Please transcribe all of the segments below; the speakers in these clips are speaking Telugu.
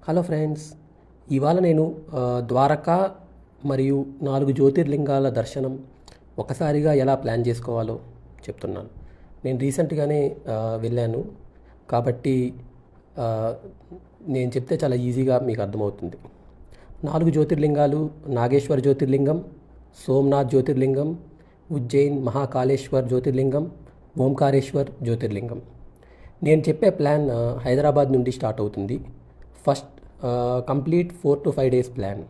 హలో ఫ్రెండ్స్, ఇవాళ నేను ద్వారకా మరియు 4 జ్యోతిర్లింగాల దర్శనం ఒకసారిగా ఎలా ప్లాన్ చేసుకోవాలో చెప్తున్నాను. నేను రీసెంట్గానే వెళ్ళాను కాబట్టి ఆ, నేను చెప్తే చాలా ఈజీగా మీకు అర్థమవుతుంది. 4 జ్యోతిర్లింగాలు: నాగేశ్వర్ జ్యోతిర్లింగం, సోమనాథ్ జ్యోతిర్లింగం, ఉజ్జయిన్ మహాకాళేశ్వర్ జ్యోతిర్లింగం, ఓంకారేశ్వర్ జ్యోతిర్లింగం. నేను చెప్పే ప్లాన్ హైదరాబాద్ నుండి స్టార్ట్ అవుతుంది. First complete 4 to 5 days plan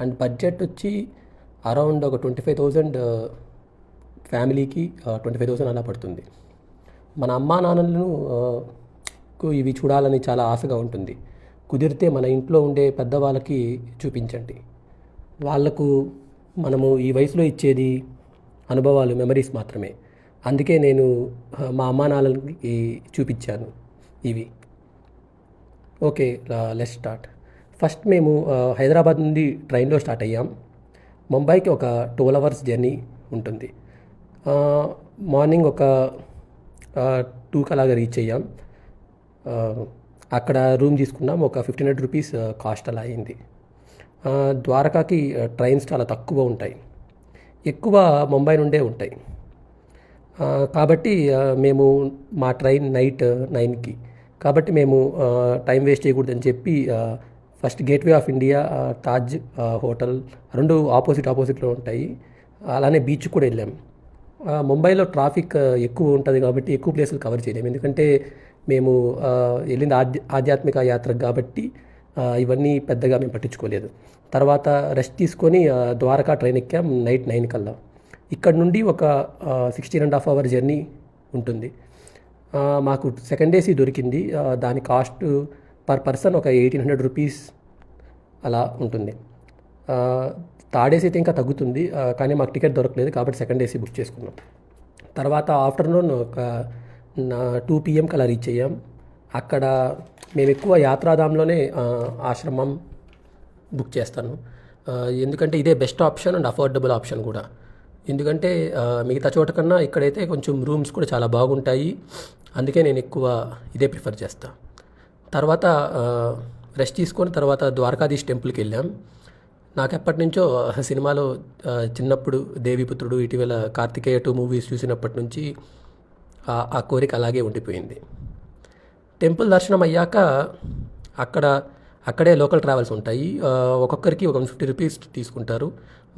and budget వచ్చి అరౌండ్ ఒక 25,000 ఫ్యామిలీకి 25,000 అలా పడుతుంది. మన అమ్మా నాన్నలను కు ఇవి చూడాలని చాలా ఆశగా ఉంటుంది. కుదిరితే మన ఇంట్లో ఉండే పెద్దవాళ్ళకి చూపించండి. వాళ్లకు మనము ఈ వయసులో ఇచ్చేది అనుభవాలు, మెమరీస్ మాత్రమే. అందుకే నేను మా అమ్మా నాన్నలకి చూపించాను ఇవి. Okay, let's start. ఫస్ట్ మేము హైదరాబాద్ నుండి ట్రైన్లో స్టార్ట్ అయ్యాం. ముంబైకి ఒక 12 hours జర్నీ ఉంటుంది. మార్నింగ్ ఒక 2కి అలాగా రీచ్ అయ్యాం. ఆ, అక్కడ రూమ్ తీసుకున్నాం. ఒక 1,500 రూపీస్ కాస్ట్ అలా అయింది. ద్వారకాకి ట్రైన్స్ చాలా తక్కువ ఉంటాయి, ఎక్కువ ముంబై నుండే ఉంటాయి. కాబట్టి మేము మా ట్రైన్ నైట్ 9కి, కాబట్టి మేము టైం వేస్ట్ చేయకూడదని చెప్పి first gateway of India, Taj hotel రెండు ఆపోజిట్లో ఉంటాయి. అలానే బీచ్ కూడా వెళ్ళాం. ముంబైలో ట్రాఫిక్ ఎక్కువ ఉంటుంది కాబట్టి ఎక్కువ ప్లేసులు కవర్ చేయలేము, ఎందుకంటే మేము వెళ్ళింది ఆధ్యాత్మిక యాత్రకు కాబట్టి ఇవన్నీ పెద్దగా మేము పట్టించుకోలేదు. తర్వాత రెస్ట్ తీసుకొని ద్వారకా ట్రైన్ ఎక్కాం నైట్ 9 కల్లా. ఇక్కడ నుండి ఒక 16.5 hour జర్నీ ఉంటుంది. మాకు సెకండ్ ఏసీ దొరికింది. దాని కాస్ట్ పర్ పర్సన్ ఒక 1,800 రూపీస్ అలా ఉంటుంది. థర్డ్ ఏసీ అయితే ఇంకా తగ్గుతుంది, కానీ మాకు టికెట్ దొరకలేదు కాబట్టి సెకండ్ ఏసీ బుక్ చేసుకున్నాం. తర్వాత ఆఫ్టర్నూన్ ఒక 2 PM అలా రీచ్ అయ్యాం. అక్కడ మేము ఎక్కువ యాత్రాధాంలోనే ఆశ్రమం బుక్ చేస్తాను, ఎందుకంటే ఇదే best option and affordable option కూడా. ఎందుకంటే మిగతా చోట కన్నా ఇక్కడైతే కొంచెం రూమ్స్ కూడా చాలా బాగుంటాయి, అందుకే నేను ఎక్కువ ఇదే ప్రిఫర్ చేస్తాను. తర్వాత రెస్ట్ తీసుకొని తర్వాత ద్వారకాధీష్ టెంపుల్కి వెళ్ళాం. నాకు ఎప్పటి నుంచో సినిమాలో చిన్నప్పుడు దేవిపుత్రుడు, ఇటీవల కార్తికేయ 2 మూవీస్ చూసినప్పటి నుంచి ఆ కోరిక అలాగే ఉండిపోయింది. టెంపుల్ దర్శనం అయ్యాక అక్కడే లోకల్ ట్రావెల్స్ ఉంటాయి. ఒక్కొక్కరికి ఒక 150 రూపీస్ తీసుకుంటారు.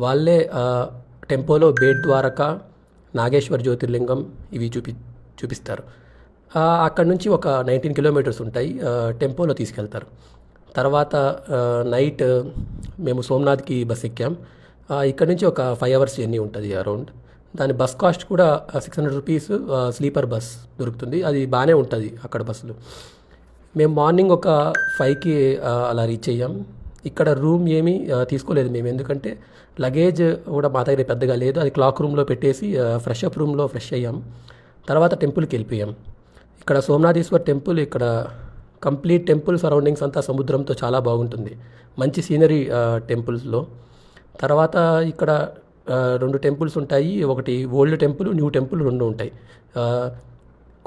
వాళ్ళే టెంపోలో బేట్ ద్వారకా, నాగేశ్వర్ జ్యోతిర్లింగం ఇవి చూపిస్తారు. అక్కడ నుంచి ఒక 19 kilometers ఉంటాయి, టెంపోలో తీసుకెళ్తారు. తర్వాత నైట్ మేము సోమనాథ్కి బస్ ఎక్కాం. ఇక్కడ నుంచి ఒక 5 hours జర్నీ ఉంటుంది అరౌండ్. దాని బస్ కాస్ట్ కూడా 600 రూపీస్. స్లీపర్ బస్ దొరుకుతుంది, అది బాగానే ఉంటుంది అక్కడ బస్సులు. మేము మార్నింగ్ ఒక 5కి అలా రీచ్ అయ్యాం. ఇక్కడ రూమ్ ఏమీ తీసుకోలేదు మేము, ఎందుకంటే లగేజ్ కూడా మా దగ్గర పెద్దగా లేదు. అది క్లాక్ రూమ్లో పెట్టేసి ఫ్రెష్ అప్ రూమ్లో ఫ్రెష్ అయ్యాం. తర్వాత టెంపుల్కి వెళ్ళిపోయాం. ఇక్కడ సోమనాథేశ్వర్ టెంపుల్, ఇక్కడ కంప్లీట్ టెంపుల్ సరౌండింగ్స్ అంతా సముద్రంతో చాలా బాగుంటుంది, మంచి సీనరీ టెంపుల్స్లో. తర్వాత ఇక్కడ 2 టెంపుల్స్ ఉంటాయి, ఒకటి ఓల్డ్ టెంపుల్, న్యూ టెంపుల్ 2 ఉంటాయి.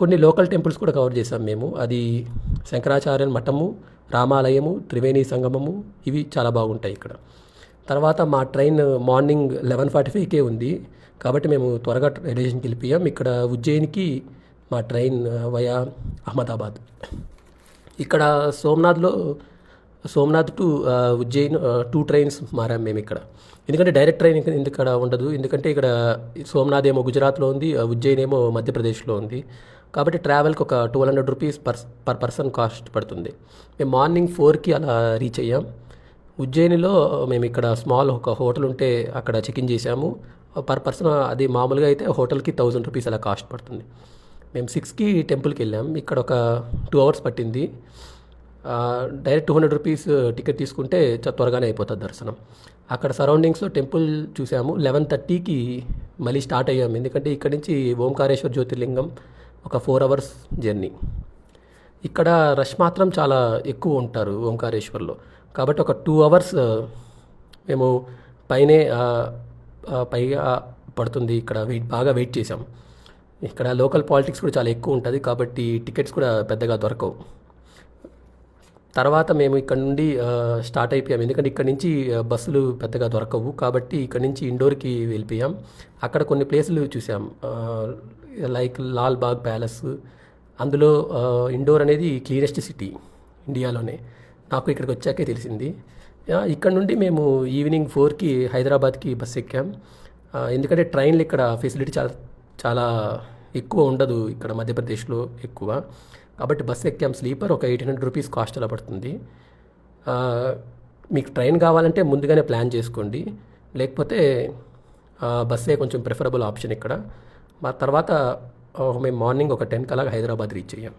కొన్ని లోకల్ టెంపుల్స్ కూడా కవర్ చేసాం మేము. అది శంకరాచార్య మఠము, రామాలయము, త్రివేణి సంగమము, ఇవి చాలా బాగుంటాయి ఇక్కడ. తర్వాత మా ట్రైన్ మార్నింగ్ 11:45కే ఉంది కాబట్టి మేము త్వరగా రైల్వే స్టేషన్కి వెళ్ళిపోయాం. ఇక్కడ ఉజ్జయిన్కి మా ట్రైన్ వయా అహ్మదాబాద్. ఇక్కడ సోమనాథ్ టు ఉజ్జయిన్ 2 trains మారాం మేము ఇక్కడ, ఎందుకంటే డైరెక్ట్ ట్రైన్ ఇక్కడ ఉండదు. ఎందుకంటే ఇక్కడ సోమనాథ్ ఏమో గుజరాత్లో ఉంది, ఉజ్జయిన్ ఏమో మధ్యప్రదేశ్లో ఉంది. కాబట్టి ట్రావెల్కి ఒక 1,200 రూపీస్ పర్ పర్సన్ కాస్ట్ పడుతుంది. మేము మార్నింగ్ 4కి అలా రీచ్ అయ్యాం. ఉజ్జయినిలో మేము ఇక్కడ స్మాల్ ఒక హోటల్ ఉంటే అక్కడ చెక్ ఇన్ చేసాము. పర్ పర్సన్ అది మామూలుగా అయితే హోటల్కి 1,000 రూపీస్ అలా కాస్ట్ పడుతుంది. మేము 6కి టెంపుల్కి వెళ్ళాం. ఇక్కడ ఒక 2 hours పట్టింది. డైరెక్ట్ 200 రూపీస్ టికెట్ తీసుకుంటే త్వరగానే అయిపోతుంది దర్శనం. అక్కడ సరౌండింగ్స్లో టెంపుల్ చూసాము. 11:30కి మళ్ళీ స్టార్ట్ అయ్యాము, ఎందుకంటే ఇక్కడ నుంచి ఓంకారేశ్వర్ జ్యోతిర్లింగం ఒక 4 hours జర్నీ. ఇక్కడ రష్ మాత్రం చాలా ఎక్కువ ఉంటారు ఓంకారేశ్వర్లో, కాబట్టి ఒక 2 hours మేము పైగా పడుతుంది. ఇక్కడ బాగా వెయిట్ చేసాం. ఇక్కడ లోకల్ పాలిటిక్స్ కూడా చాలా ఎక్కువ ఉంటుంది కాబట్టి టికెట్స్ కూడా పెద్దగా దొరకవు. తర్వాత మేము ఇక్కడ నుండి స్టార్ట్ అయిపోయాం. ఎందుకంటే ఇక్కడ నుంచి బస్సులు పెద్దగా దొరకవు. కాబట్టి ఇక్కడ నుంచి ఇండోర్కి వెళ్ళిపోయాం. అక్కడ కొన్ని ప్లేసులు చూసాం. Like Lal Bagh palace. అందులో ఇండోర్ అనేది క్లీనెస్ట్ సిటీ ఇండియాలోనే. నాకు ఇక్కడికి వచ్చాకే తెలిసింది. ఇక్కడ నుండి మేము ఈవినింగ్ 4కి హైదరాబాద్కి బస్సు ఎక్కాం. ఎందుకంటే ట్రైన్లు ఇక్కడ ఫెసిలిటీ చాలా చాలా ఎక్కువ ఉండదు, ఇక్కడ మధ్యప్రదేశ్లో ఎక్కువ. కాబట్టి బస్సు ఎక్కాం. స్లీపర్ ఒక 800 రూపీస్ కాస్ట్ అలా పడుతుంది. ఆ, మీకు ట్రైన్ కావాలంటే ముందుగానే ప్లాన్ చేసుకోండి, లేకపోతే బస్సే కొంచెం ప్రిఫరబుల్ ఆప్షన్ ఇక్కడ. మా తర్వాత మేము మార్నింగ్ ఒక 10 కల్లా హైదరాబాద్ రీచ్ అయ్యాం.